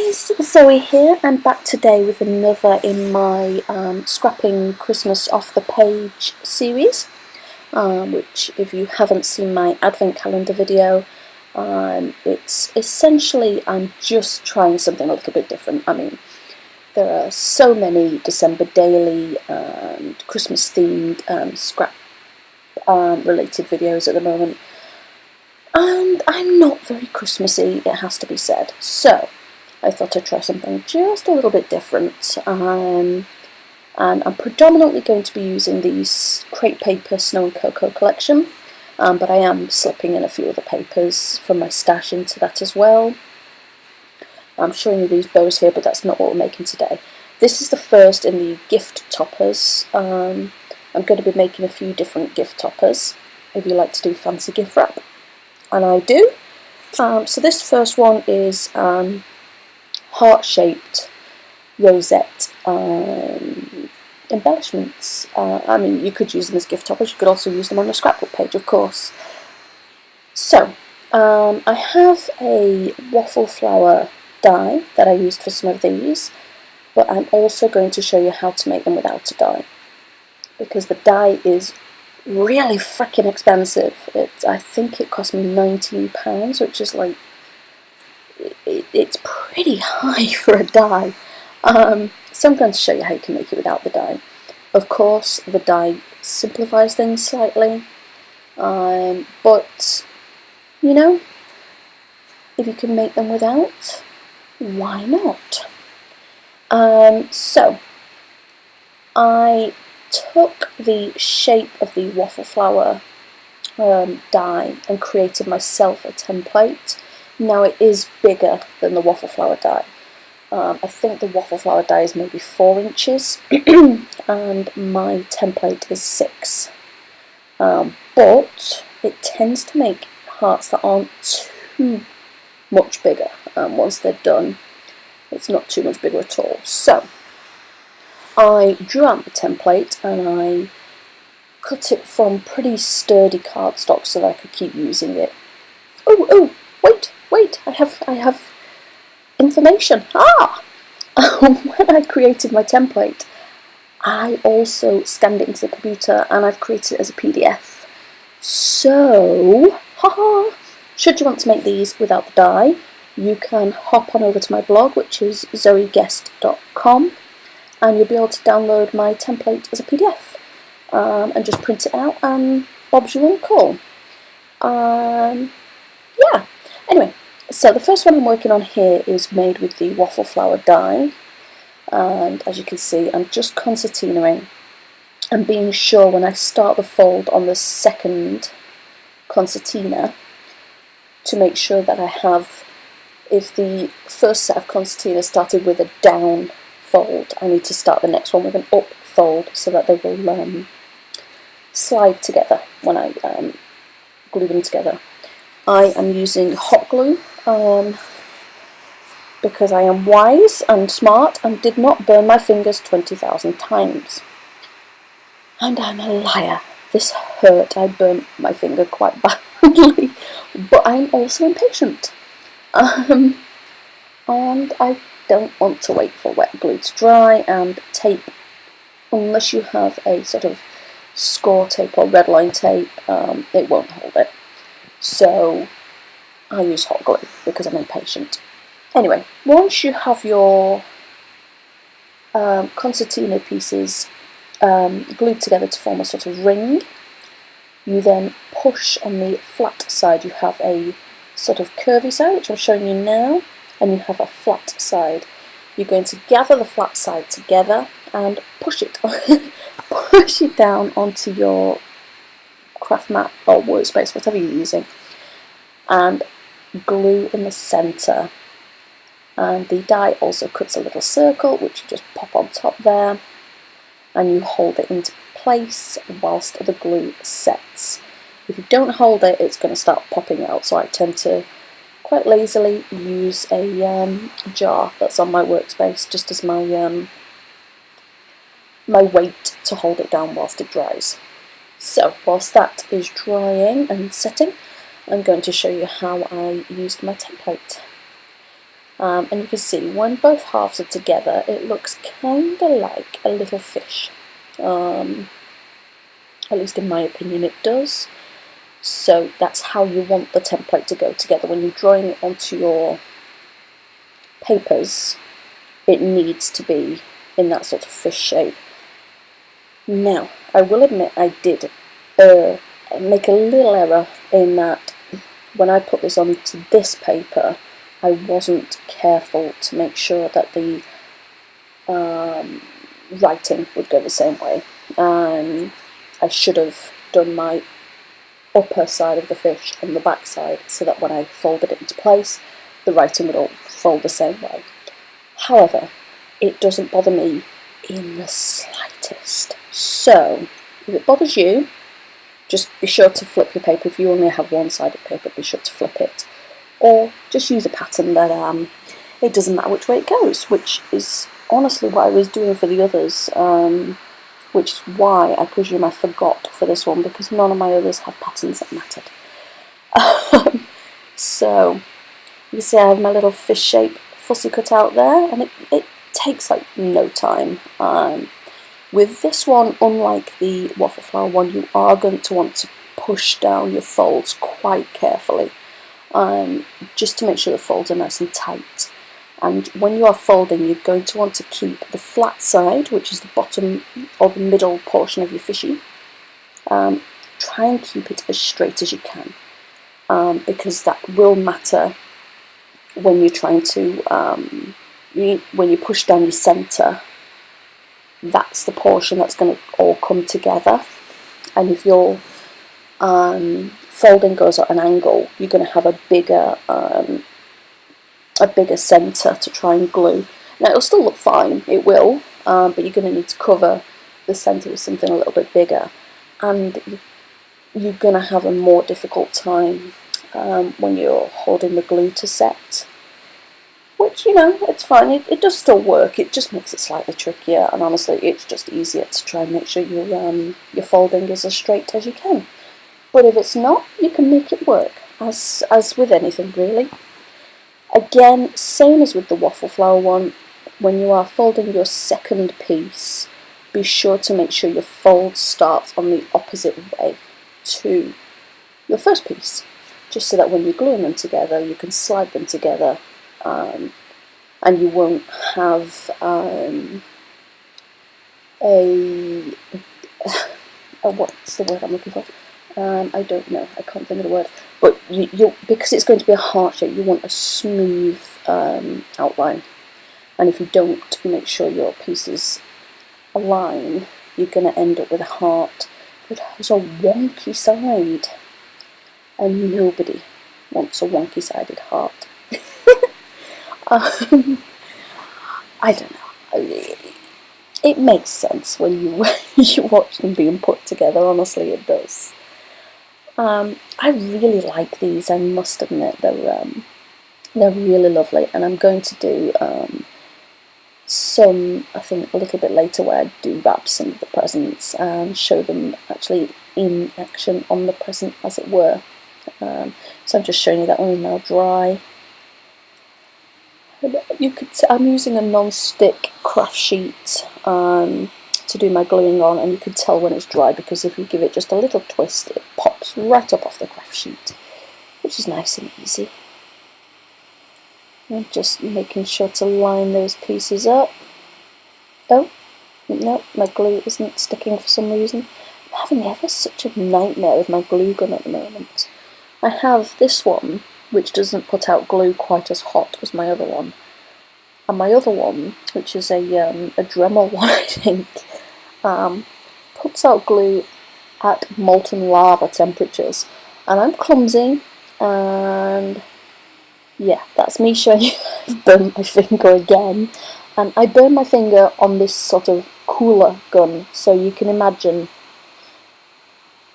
guys, Zoe here, and back today with another in my Scrapping Christmas Off the Page series, which if you haven't seen my advent calendar video, it's essentially I'm just trying something a little bit different. I mean, there are so many December daily and Christmas themed scrap related videos at the moment, and I'm not very Christmassy, it has to be said, so I thought I'd try something just a little bit different, and I'm predominantly going to be using these crepe paper Snow and Cocoa collection, but I am slipping in a few other papers from my stash into that as well. I'm showing you these bows here, but that's not what we're making today. This is the first in the gift toppers. I'm going to be making a few different gift toppers if you like to do fancy gift wrap, and I do. So this first one is heart-shaped rosette embellishments. I mean, you could use them as gift toppers, you could also use them on the scrapbook page, of course. So, I have a waffle flower die that I used for some of these, but I'm also going to show you how to make them without a die, because the die is really freaking expensive. I think it cost me £19, which is like, it's pretty high for a die. So I'm going to show you how you can make it without the die. Of course, the die simplifies things slightly, but you know, if you can make them without, why not? So I took the shape of the waffle flower die and created myself a template. Now it is bigger than the waffle flower die. I think the waffle flower die is maybe 4 inches and my template is 6. But it tends to make hearts that aren't too much bigger. Once they're done, it's not too much bigger at all. So I drew out the template and I cut it from pretty sturdy cardstock so that I could keep using it. Oh, wait, I have information. When I created my template, I also scanned it into the computer and I've created it as a PDF. So, should you want to make these without the die, you can hop on over to my blog, which is zoeguest.com, and you'll be able to download my template as a PDF and just print it out and bob's your uncle. Yeah, anyway, so the first one I'm working on here is made with the waffle flower die, and as you can see I'm just concertinaing and being sure when I start the fold on the second concertina to make sure that I have, if the first set of concertina started with a down fold, I need to start the next one with an up fold so that they will slide together when I glue them together. I am using hot glue because I am wise and smart and did not burn my fingers 20,000 times. And I'm a liar. This hurt. I burnt my finger quite badly, but I'm also impatient. And I don't want to wait for wet glue to dry, and tape, unless you have a sort of score tape or red line tape, it won't hold it. So I use hot glue because I'm impatient. Anyway, once you have your concertina pieces glued together to form a sort of ring, you then push on the flat side. You have a sort of curvy side, which I'm showing you now, and you have a flat side. You're going to gather the flat side together and push it push it down onto your craft mat or workspace, whatever you're using, and glue in the centre. And the die also cuts a little circle which you just pop on top there, and you hold it into place whilst the glue sets. If you don't hold it, it's going to start popping out, so I tend to quite lazily use a jar that's on my workspace just as my my weight to hold it down whilst it dries. So whilst that is drying and setting, I'm going to show you how I used my template. And you can see when both halves are together, it looks kind of like a little fish. At least in my opinion it does. So that's how you want the template to go together. When you're drawing it onto your papers, it needs to be in that sort of fish shape. Now, I will admit I did make a little error in that when I put this onto this paper, I wasn't careful to make sure that the writing would go the same way. I should have done my upper side of the fish on the back side so that when I folded it into place, the writing would all fold the same way. However, it doesn't bother me in the slightest. So, if it bothers you, just be sure to flip your paper. If you only have one-sided paper, be sure to flip it. Or just use a pattern that it doesn't matter which way it goes, which is honestly what I was doing for the others, which is why I presume I forgot for this one, because none of my others have patterns that mattered. So, you can see I have my little fish shape fussy cut out there, and it takes like no time. With this one, unlike the waffle flower one, you are going to want to push down your folds quite carefully, just to make sure the folds are nice and tight. And when you are folding, you're going to want to keep the flat side, which is the bottom or the middle portion of your fishy, try and keep it as straight as you can, because that will matter when you're trying to, when you push down your centre. That's the portion that's going to all come together, and if your folding goes at an angle, you're going to have a bigger centre to try and glue. Now it'll still look fine, it will, but you're going to need to cover the centre with something a little bit bigger, and you're going to have a more difficult time when you're holding the glue to set. Which, you know, it's fine, it does still work, it just makes it slightly trickier, and honestly it's just easier to try and make sure your folding is as straight as you can. But if it's not, you can make it work, as with anything really. Again, same as with the waffle flower one, when you are folding your second piece, be sure to make sure your fold starts on the opposite way to your first piece, just so that when you're gluing them together, you can slide them together, and you won't have what's the word I'm looking for? I don't know, I can't think of the word, but you because it's going to be a heart shape, you want a smooth outline, and if you don't make sure your pieces align, you're going to end up with a heart that has a wonky side, and nobody wants a wonky sided heart. I don't know, it makes sense when you watch them being put together, honestly it does. I really like these, I must admit, they're really lovely, and I'm going to do some, I think a little bit later, where I do wrap some of the presents and show them actually in action on the present, as it were. So I'm just showing you that one is now dry. You could I'm using a non-stick craft sheet to do my gluing on, and you can tell when it's dry because if you give it just a little twist, it pops right up off the craft sheet, which is nice and easy. I'm just making sure to line those pieces up. Oh, no, my glue isn't sticking for some reason. I'm having ever such a nightmare with my glue gun at the moment. I have this one, which doesn't put out glue quite as hot as my other one. And my other one, which is a Dremel one, I think, puts out glue at molten lava temperatures. And I'm clumsy, and yeah, that's me showing you I've burned my finger again. And I burned my finger on this sort of cooler gun, so you can imagine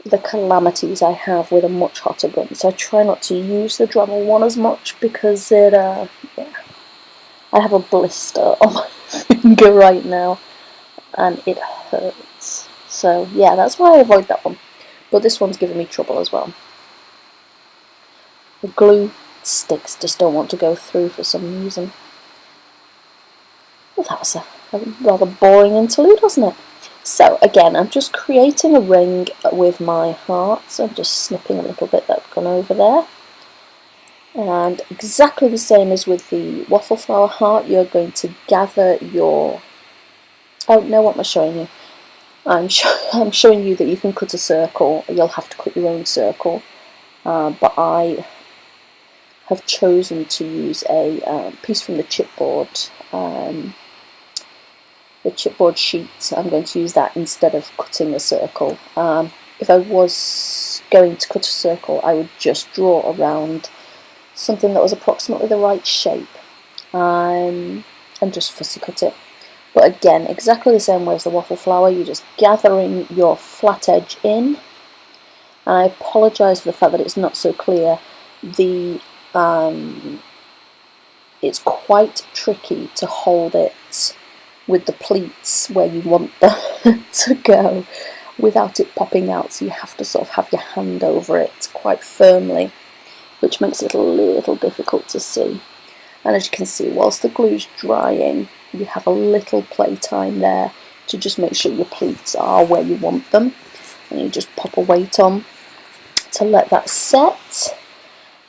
the calamities I have with a much hotter gun. So I try not to use the Dremel one as much because it, yeah, I have a blister on my finger right now and it hurts. So yeah, that's why I avoid that one. But this one's giving me trouble as well. The glue sticks just don't want to go through for some reason. Well, that was a rather boring interlude, wasn't it? So again, I'm just creating a ring with my heart, so I'm just snipping a little bit that's gone over there. And exactly the same as with the waffle flower heart, you're going to gather your... Oh no, what am I showing you? I'm showing you that you can cut a circle. You'll have to cut your own circle, but I have chosen to use a piece from the chipboard. The chipboard sheet, I'm going to use that instead of cutting a circle. If I was going to cut a circle, I would just draw around something that was approximately the right shape, and just fussy cut it. But again, exactly the same way as the waffle flower, you're just gathering your flat edge in. And I apologise for the fact that it's not so clear. It's quite tricky to hold it with the pleats where you want them to go without it popping out, so you have to sort of have your hand over it quite firmly, which makes it a little difficult to see. And as you can see, whilst the glue's drying, you have a little playtime there to just make sure your pleats are where you want them, and you just pop a weight on to let that set.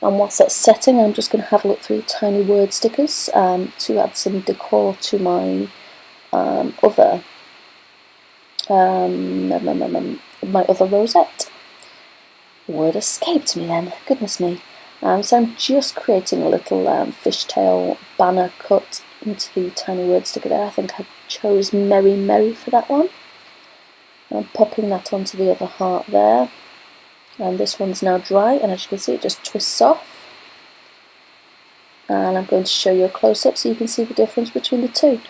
And whilst that's setting, I'm just going to have a look through tiny word stickers to add some decor to my other rosette. Word escaped me then, goodness me. So I'm just creating a little fishtail banner cut into the tiny word sticker there. I think I chose Merry Merry for that one. I'm popping that onto the other heart there. And this one's now dry, and as you can see, it just twists off. And I'm going to show you a close-up so you can see the difference between the two.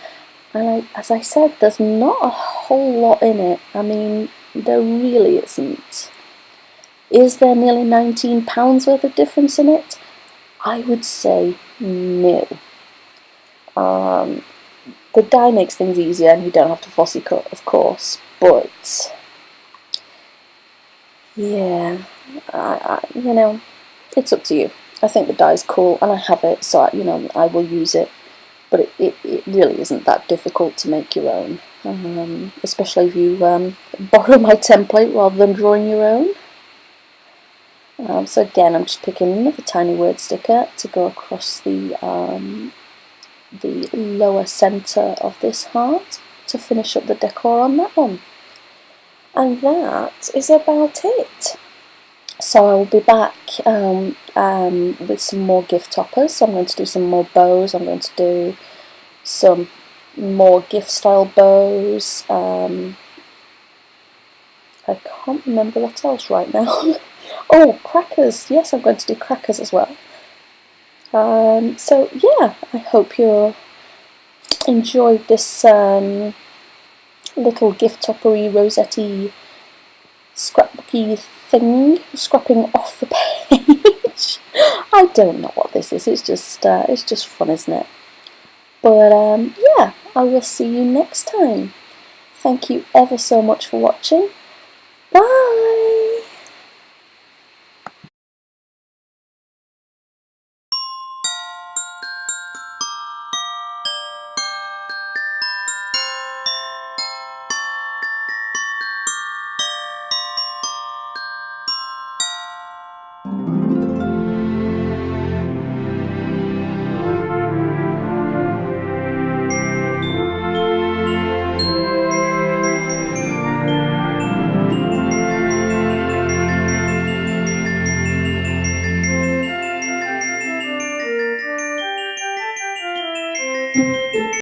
And as I said, there's not a whole lot in it. I mean, there really isn't. Is there nearly £19 worth of difference in it? I would say no. The die makes things easier, and you don't have to fussy cut, of course, but yeah, you know, it's up to you. I think the die's cool, and I have it, so I will use it. But it really isn't that difficult to make your own, especially if you borrow my template rather than drawing your own. So again, I'm just picking another tiny word sticker to go across the lower centre of this heart to finish up the decor on that one. And that is about it. So I will be back with some more gift toppers. So I'm going to do some more bows. I'm going to do some more gift style bows. I can't remember what else right now. Oh, crackers. Yes, I'm going to do crackers as well. So yeah, I hope you enjoyed this little gift toppery, rosette-y, scrapbooky thing, scrapping off the page. I don't know what this is. It's just fun, isn't it? But yeah, I will see you next time. Thank you ever so much for watching. Bye.